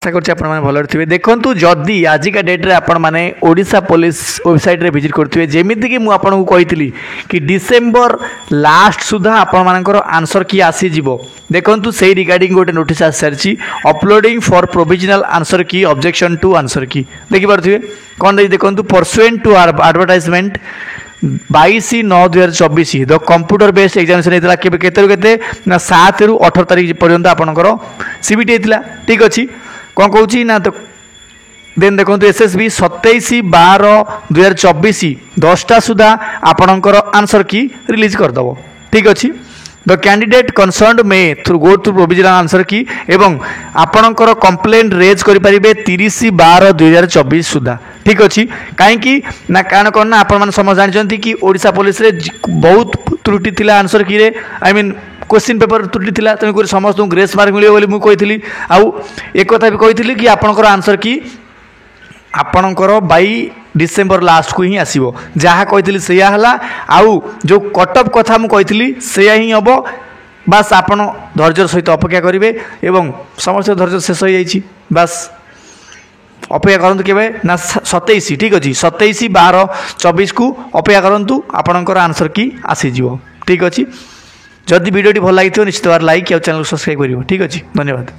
आशा कर भल थे देखु जदि आजिका डेट्रे आपण मैंने ओडिशा पुलिस वेबसाइट रे विजिट करुवे जमीक मुझे कही कि डिसेम्बर लास्ट सुधा आपण आंसर की आसीज देखु से रिगार्डिंग गोटे नोटिस आसी सारी uploading for provisional answer key objection to answer key देखिपे कौन देखो pursuant to advertisement 22/9/2024 the computer based examination होता के 7 ରୁ 18 तारीख पर्यंत आपणकर सीबीटी होता ठीक अच्छी कौन कौन ना तो देन देखो एसएसबी 27/12/2024 10टा सुधा आपणकर आंसर की रिलीज करदेव ठीक अच्छी the candidate concerned may through go through provisional answer की एवं आपणकर कंप्लेंट रेज करेंगे 30/12/2024 सुधा ठीक अच्छी कहीं ना कारण कौन ना आपण समझ जानते कि ओडिशा पुलिस रे बहुत त्रुटि थिला आंसर की रे आई मीन क्वेश्चन पेपर त्रुटि थिला तेणुक समस्त ग्रेस मार्क मिले बोली मुझे कही आउ एक कथा भी कही कि आपणकर आंसर की आपणकर बाई डिसेम्बर लास्ट को ही आसो जहाँ कही से आउ जो कटअप कथा मुझे से ही हम बास आपण धैर्य सहित अपेक्षा करेंगे एवं समस्त धैर्य शेष हो जाइए बास अपेक्षा करूँ के ना 27 ठीक अच्छे 27/12/24 को अपेक्षा करूँ आपणकर आंसर की आसीज ठीक अच्छे जदि वीडियो भल लगी निश्चित भाव लाइक और चैनल सब्सक्राइब कर ठीक अच्छे धन्यवाद।